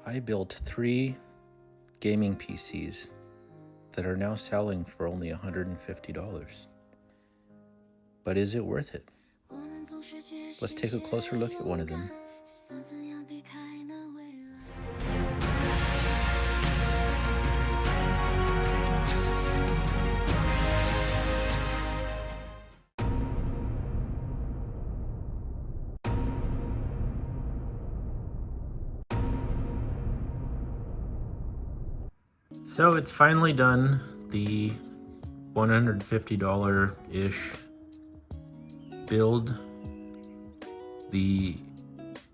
I built 3 gaming PCs that are now selling for only $150. But is it worth it? Let's take a closer look at one of them. So it's finally done, the $150-ish build. The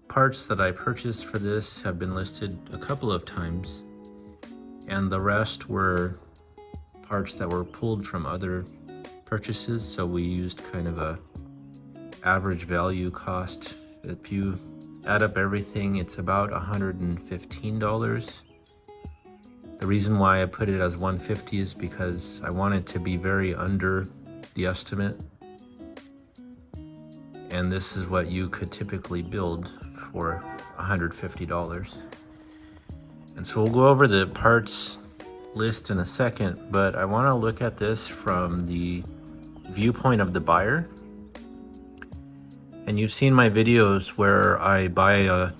parts that I purchased for this have been listed a couple of times, and the rest were parts that were pulled from other purchases, so we used kind of a average value cost. If you add up everything, it's about $115. The reason why I put it as 150 is because I want it to be very under the estimate. And this is what you could typically build for $150. And so we'll go over the parts list in a second, but I want to look at this from the viewpoint of the buyer. And you've seen my videos where I buy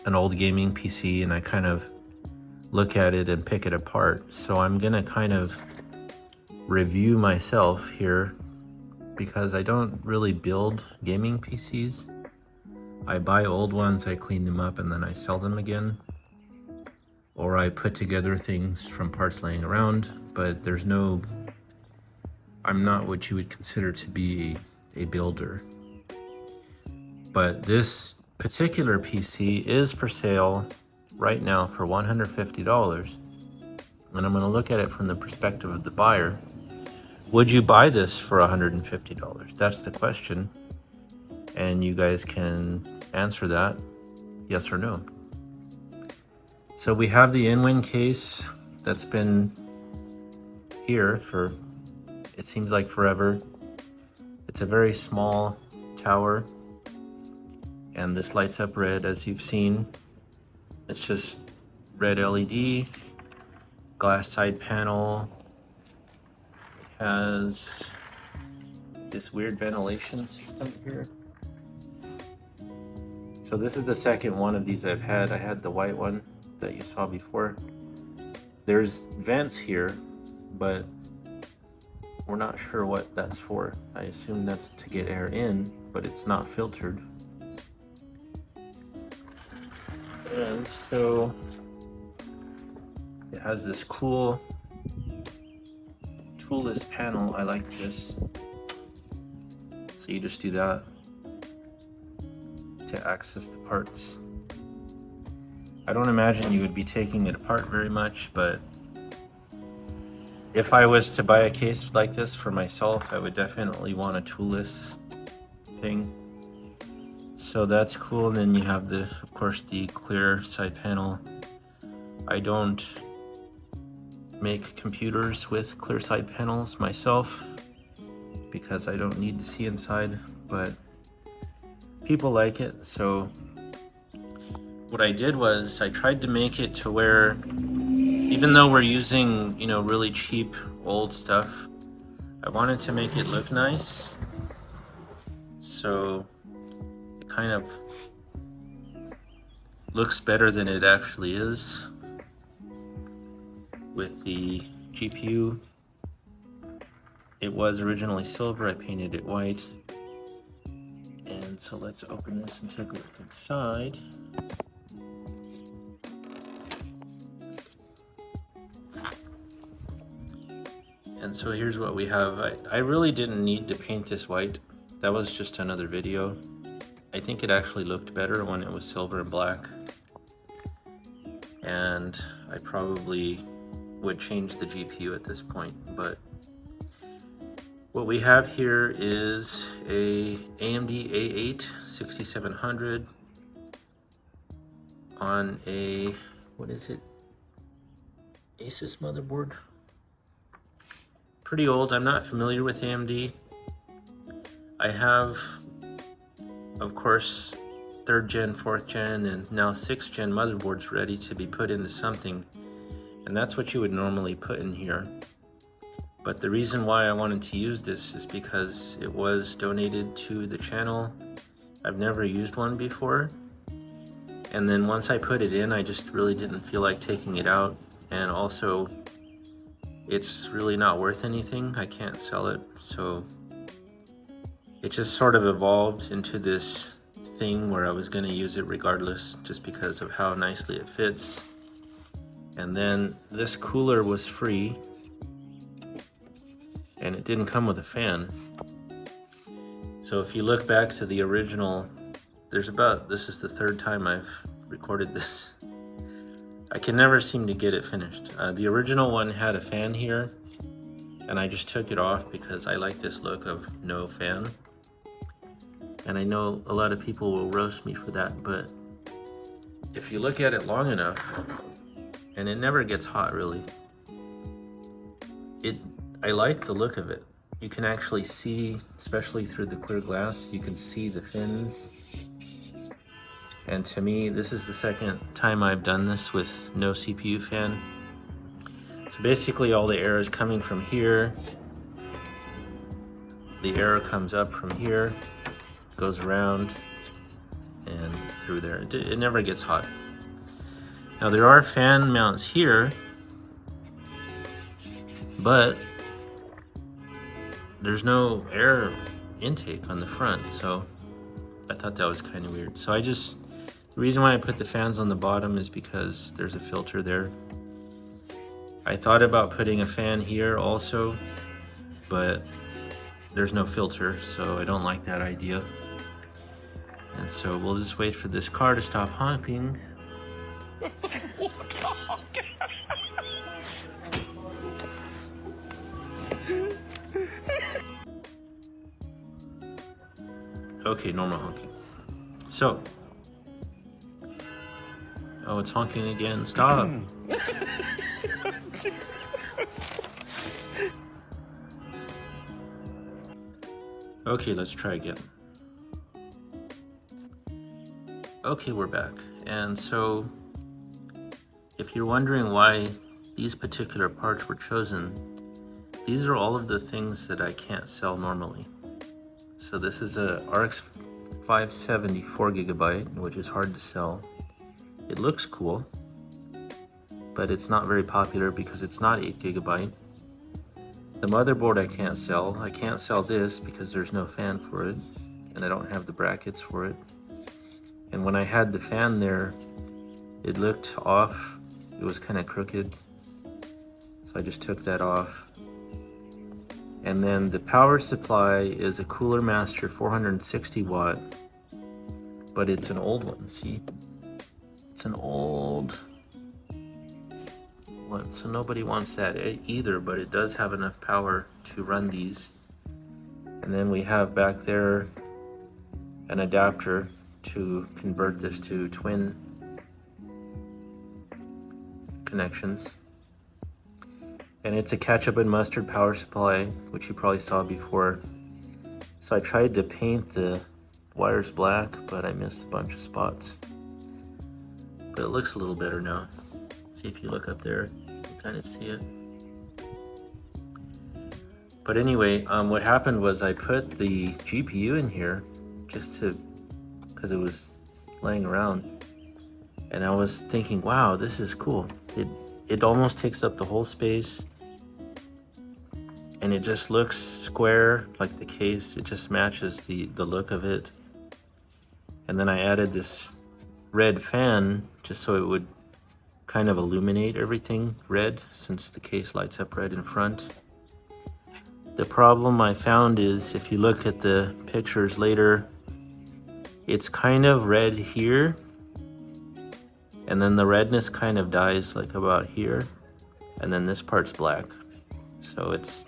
an old gaming PC and I kind of look at it and pick it apart. So I'm gonna kind of review myself here, because I don't really build gaming PCs. I buy old ones, I clean them up, and then I sell them again. Or I put together things from parts laying around, but I'm not what you would consider to be a builder. But this particular PC is for sale right now for $150. And I'm gonna look at it from the perspective of the buyer. Would you buy this for $150? That's the question. And you guys can answer that, yes or no. So we have the Inwin case that's been here for, it seems like forever. It's a very small tower, and this lights up red, as you've seen. It's just red LED, glass side panel. It has this weird ventilation system here. So this is the second one of these I've had. I had the white one that you saw before. There's vents here, but we're not sure what that's for. I assume that's to get air in, but it's not filtered. And so it has this cool toolless panel. I like this. So you just do that to access the parts. I don't imagine you would be taking it apart very much, but if I was to buy a case like this for myself, I would definitely want a toolless thing. So that's cool. And then you have of course, the clear side panel. I don't make computers with clear side panels myself because I don't need to see inside, but people like it. So what I did was I tried to make it to where, even though we're using, really cheap old stuff, I wanted to make it look nice. So it kind of looks better than it actually is. With the GPU, it was originally silver. I painted it white. And so let's open this and take a look inside. And so here's what we have. I really didn't need to paint this white. That was just another video. I think it actually looked better when it was silver and black. And I probably would change the GPU at this point, but what we have here is a AMD A8 6700 on a, what is it, Asus motherboard. Pretty old. I'm not familiar with AMD. I have, of course, 3rd gen, 4th gen, and now 6th gen motherboards ready to be put into something. And that's what you would normally put in here. But the reason why I wanted to use this is because it was donated to the channel. I've never used one before. And then once I put it in, I just really didn't feel like taking it out. And also, it's really not worth anything. I can't sell it. So it just sort of evolved into this thing where I was going to use it regardless, just because of how nicely it fits. And then this cooler was free, and it didn't come with a fan. So if you look back to the original, this is the 3rd time I've recorded this. I can never seem to get it finished. The original one had a fan here, and I just took it off because I like this look of no fan. And I know a lot of people will roast me for that, but if you look at it long enough, and it never gets hot really, I like the look of it. You can actually see, especially through the clear glass, you can see the fins. And to me, this is the 2nd time I've done this with no CPU fan. So basically all the air is coming from here. The air comes up from here, goes around and through there. It never gets hot. Now there are fan mounts here, but there's no air intake on the front, so I thought that was kind of weird. So the reason why I put the fans on the bottom is because there's a filter there. I thought about putting a fan here also, but there's no filter, so I don't like that idea. And so we'll just wait for this car to stop honking. Okay, normal honking. So, oh, it's honking again. Stop. Okay, let's try again. Okay, we're back. And so, if you're wondering why these particular parts were chosen, these are all of the things that I can't sell normally. So this is a RX570 4GB, which is hard to sell. It looks cool, but it's not very popular because it's not 8GB. The motherboard I can't sell. I can't sell this because there's no fan for it, and I don't have the brackets for it. And when I had the fan there, it looked off. It was kind of crooked, so I just took that off. And then the power supply is a Cooler Master 460 watt, but it's an old one, see? It's an old one, so nobody wants that either, but it does have enough power to run these. And then we have back there an adapter to convert this to twin connections. And it's a ketchup and mustard power supply, which you probably saw before. So I tried to paint the wires black, but I missed a bunch of spots. But it looks a little better now. See, if you look up there, you can kind of see it. But anyway, what happened was I put the GPU in here just because it was laying around. And I was thinking, wow, this is cool. It almost takes up the whole space. And it just looks square, like the case. It just matches the look of it. And then I added this red fan just so it would kind of illuminate everything red, since the case lights up red in front. The problem I found is, if you look at the pictures later, it's kind of red here, and then the redness kind of dies like about here, and then this part's black. So it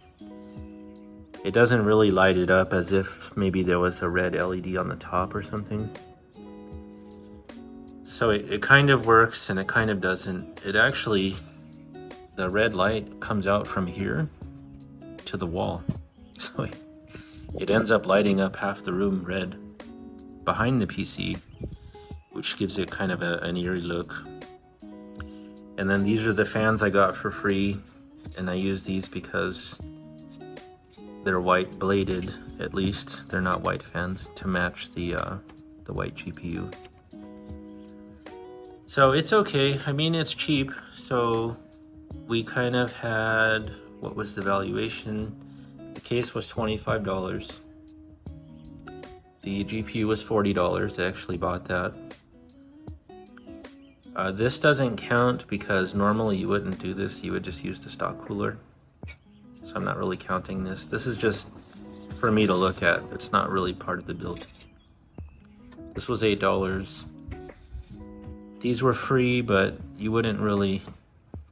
doesn't really light it up as if maybe there was a red LED on the top or something. So it kind of works and it kind of doesn't. It actually, the red light comes out from here to the wall. So it ends up lighting up half the room red behind the PC. which gives it kind of an eerie look. And then these are the fans I got for free, and I use these because they're white bladed, at least. They're not white fans, to match the white GPU. So it's okay. I mean, it's cheap. So we kind of had, what was the valuation? The case was $25. The GPU was $40. I actually bought that. This doesn't count because normally you wouldn't do this. You would just use the stock cooler. So I'm not really counting this. This is just for me to look at. It's not really part of the build. This was $8. These were free, but you wouldn't really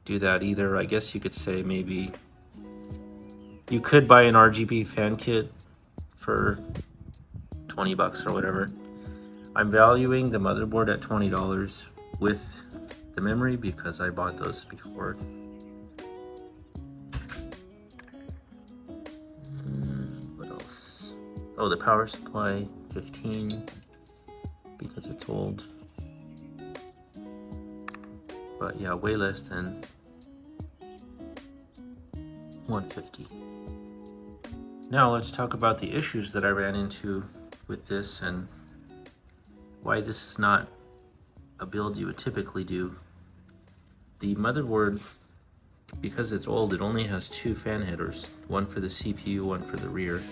do that either. I guess you could say maybe you could buy an RGB fan kit for 20 bucks or whatever. I'm valuing the motherboard at $20 with the memory because I bought those before. What else? Oh, the power supply, 15 because it's old. But yeah, way less than 150. Now let's talk about the issues that I ran into with this and why this is not a build you would typically do. The motherboard, because it's old, it only has 2 fan headers, one for the CPU, one for the rear.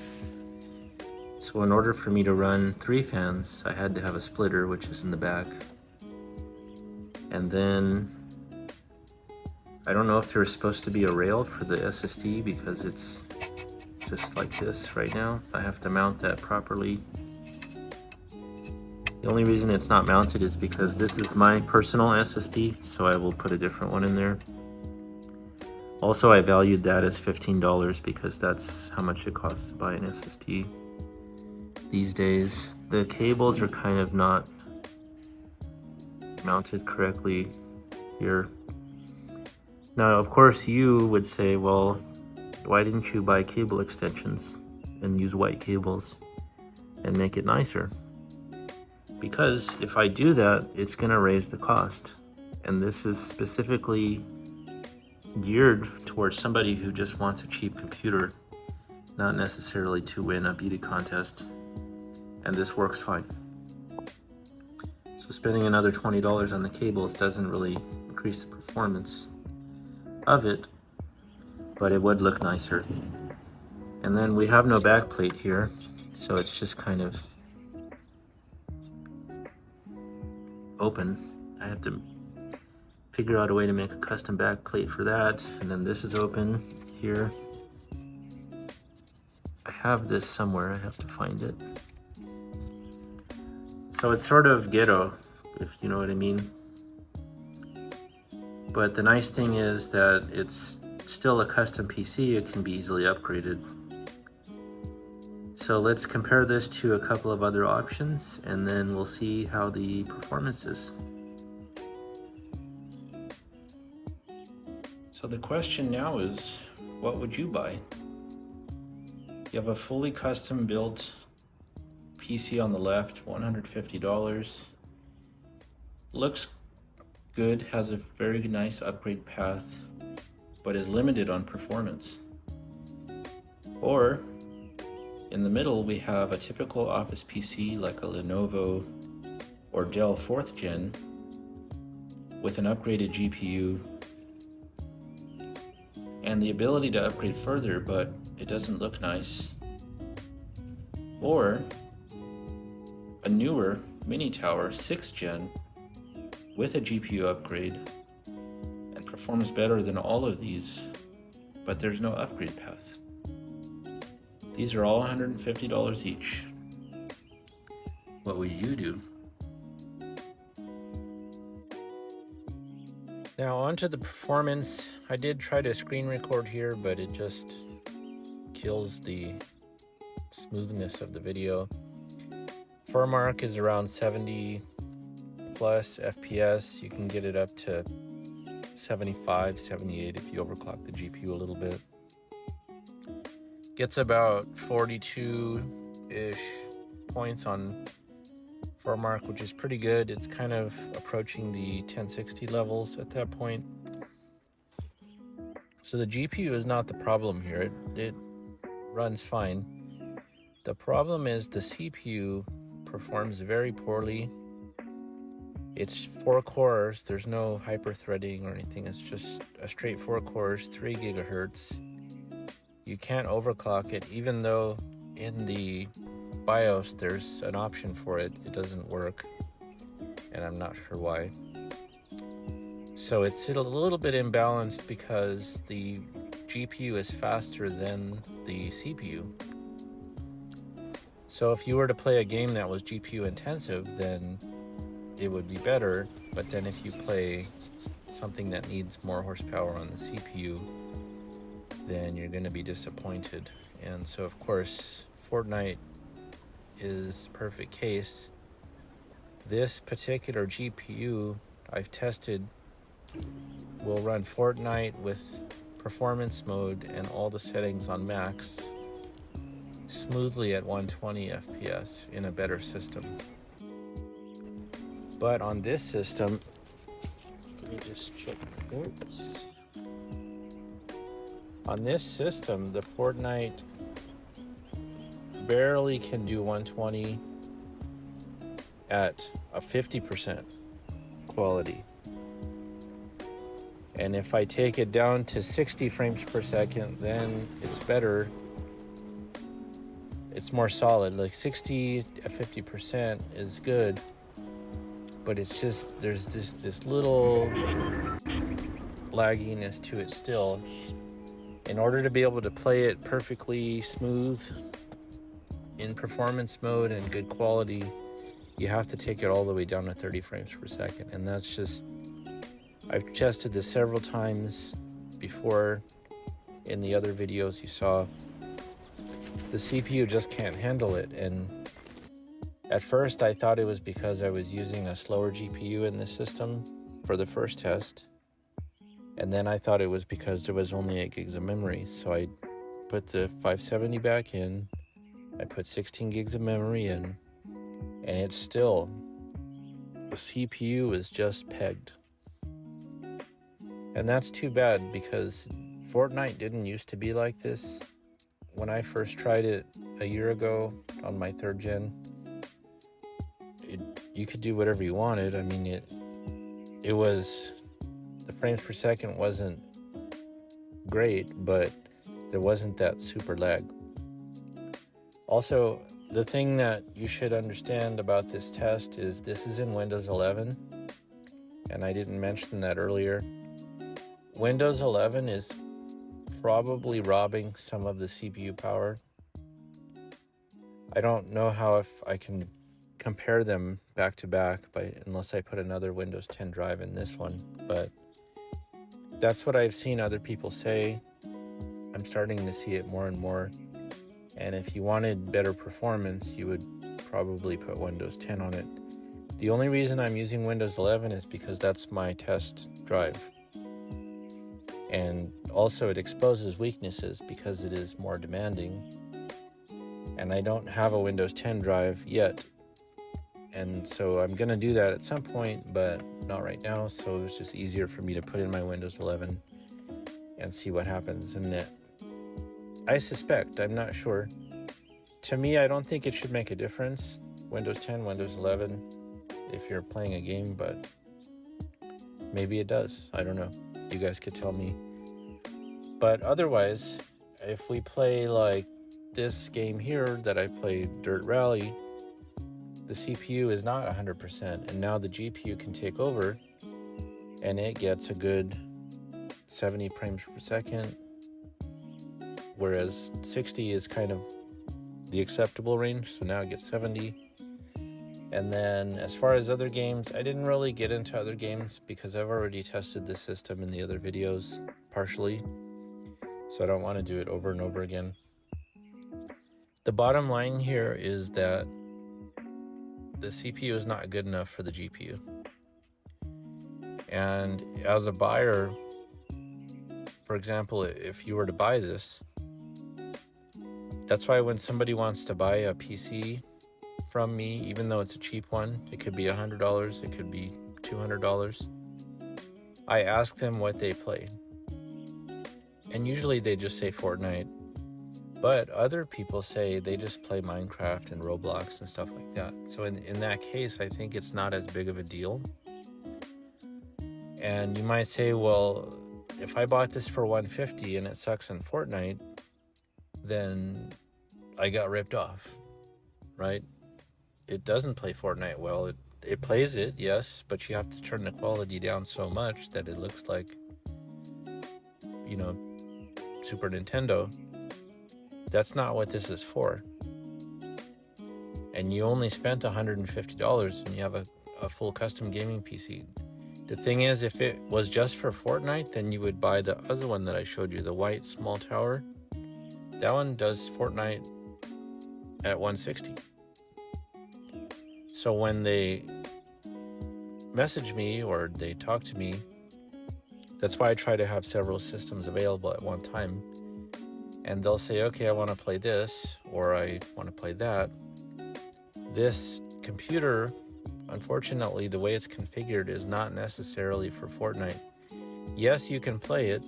So in order for me to run 3 fans, I had to have a splitter, which is in the back. And then I don't know if there's supposed to be a rail for the SSD because it's just like this right now. I have to mount that properly. The only reason it's not mounted is because this is my personal SSD, so I will put a different one in there. Also, I valued that as $15 because that's how much it costs to buy an SSD these days. The cables are kind of not mounted correctly here. Now, of course, you would say, well, why didn't you buy cable extensions and use white cables and make it nicer? Because if I do that, it's gonna raise the cost. And this is specifically geared towards somebody who just wants a cheap computer, not necessarily to win a beauty contest. And this works fine. So spending another $20 on the cables doesn't really increase the performance of it, but it would look nicer. And then we have no back plate here, so it's just kind of open. I have to figure out a way to make a custom back plate for that. And then this is open here. I have this somewhere, I have to find it. So it's sort of ghetto, if you know what I mean. But the nice thing is that it's still a custom PC, it can be easily upgraded. So let's compare this to a couple of other options and then we'll see how the performance is. So the question now is, what would you buy? You have a fully custom built PC on the left, $150. Looks good, has a very nice upgrade path, but is limited on performance. Or in the middle, we have a typical office PC like a Lenovo or Dell 4th Gen with an upgraded GPU and the ability to upgrade further, but it doesn't look nice. Or a newer mini tower 6th Gen with a GPU upgrade and performs better than all of these, but there's no upgrade path. These are all $150 each. What would you do? Now onto the performance. I did try to screen record here, but it just kills the smoothness of the video. Mark is around 70 plus FPS. You can get it up to 75, 78 if you overclock the GPU a little bit. Gets about 42-ish points on 4 mark, which is pretty good. It's kind of approaching the 1060 levels at that point. So the GPU is not the problem here. It runs fine. The problem is the CPU performs very poorly. It's 4 cores. There's no hyper-threading or anything. It's just a straight 4 cores, 3 gigahertz. You can't overclock it, even though in the BIOS there's an option for it. It doesn't work, and I'm not sure why. So it's a little bit imbalanced because the GPU is faster than the CPU. So if you were to play a game that was GPU intensive, then it would be better. But then if you play something that needs more horsepower on the CPU, then you're going to be disappointed. And so of course Fortnite is perfect case. This particular GPU I've tested will run Fortnite with performance mode and all the settings on max smoothly at 120 FPS in a better system. But on this system, let me just check. Oops. On this system, the Fortnite barely can do 120 at a 50% quality. And if I take it down to 60 frames per second, then it's better. It's more solid. Like 60 at 50% is good, but it's just, there's just this little lagginess to it still. In order to be able to play it perfectly smooth in performance mode and good quality, you have to take it all the way down to 30 frames per second. And that's just, I've tested this several times before in the other videos you saw. The CPU just can't handle it. And at first I thought it was because I was using a slower GPU in the system for the first test. And then I thought it was because there was only 8 gigs of memory. So I put the 570 back in, I put 16 gigs of memory in, and it's still, the CPU is just pegged. And that's too bad because Fortnite didn't used to be like this. When I first tried it a year ago on my 3rd gen, you could do whatever you wanted. I mean, it was, the frames per second wasn't great, but there wasn't that super lag. Also, the thing that you should understand about this test is this is in Windows 11, and I didn't mention that earlier. Windows 11 is probably robbing some of the CPU power. I don't know how if I can compare them back to back unless I put another Windows 10 drive in this one, but that's what I've seen other people say. I'm starting to see it more and more. And if you wanted better performance, you would probably put Windows 10 on it. The only reason I'm using Windows 11 is because that's my test drive. And also it exposes weaknesses because it is more demanding. And I don't have a Windows 10 drive yet. And so I'm gonna do that at some point, but not right now. So it's just easier for me to put in my Windows 11 and see what happens. And I suspect, I'm not sure. To me, I don't think it should make a difference, Windows 10, Windows 11, if you're playing a game, but maybe it does. I don't know. You guys could tell me. But otherwise, if we play like this game here that I played, Dirt Rally, the CPU is not 100%, and now the GPU can take over, and it gets a good 70 frames per second, whereas 60 is kind of the acceptable range, so now it gets 70. And then as far as other games, I didn't really get into other games because I've already tested the system in the other videos partially, so I don't want to do it over and over again. The bottom line here is that the CPU is not good enough for the GPU. And as a buyer, for example, if you were to buy this, that's why when somebody wants to buy a PC from me, even though it's a cheap one. It could be $100, it could be $200. I ask them what they play. And usually they just say Fortnite. But other people say they just play Minecraft and Roblox and stuff like that. So in that case, I think it's not as big of a deal. And you might say, well, if I bought this for $150 and it sucks in Fortnite, then I got ripped off, right? It doesn't play Fortnite well. It plays it, yes, but you have to turn the quality down so much that it looks like, you know, Super Nintendo. That's not what this is for. And you only spent $150 and you have a full custom gaming PC. The thing is, if it was just for Fortnite, then you would buy the other one that I showed you, the white small tower. That one does Fortnite at 160. So when they message me or they talk to me, that's why I try to have several systems available at one time. And they'll say, okay, I want to play this, or I want to play that. This computer, unfortunately, the way it's configured is not necessarily for Fortnite. Yes, you can play it,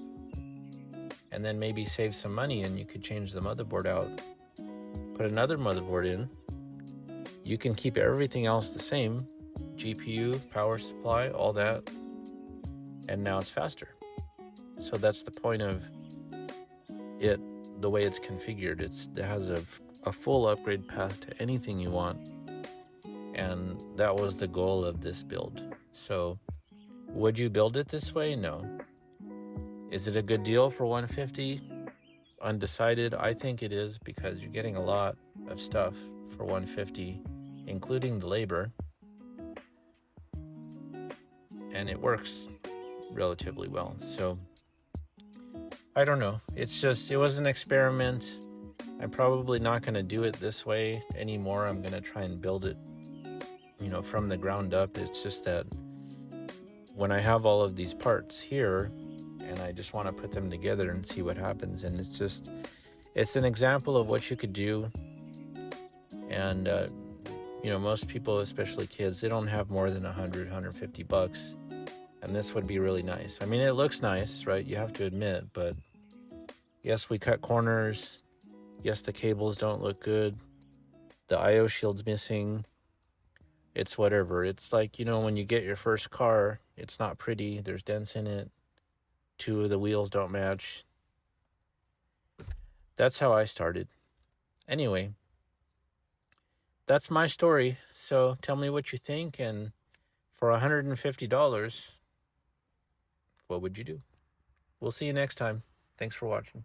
and then maybe save some money, and you could change the motherboard out, put another motherboard in. You can keep everything else the same, GPU, power supply, all that, and now it's faster. So that's the point of it, the way it's configured. It has a full upgrade path to anything you want, and that was the goal of this build. So would you build it this way? No. Is it a good deal for $150? Undecided. I think it is, because you're getting a lot of stuff for $150, including the labor, and it works relatively well. So I don't know. It was an experiment. I'm probably not going to do it this way anymore. I'm going to try and build it, from the ground up. It's just that when I have all of these parts here and I just want to put them together and see what happens, and it's an example of what you could do. And most people, especially kids, they don't have more than $150, and this would be really nice. I mean, it looks nice, right? You have to admit, but yes, we cut corners. Yes, the cables don't look good. The I/O shield's missing. It's whatever. It's like, when you get your first car, it's not pretty. There's dents in it. 2 of the wheels don't match. That's how I started. Anyway, that's my story. So tell me what you think, and for $150, what would you do? We'll see you next time. Thanks for watching.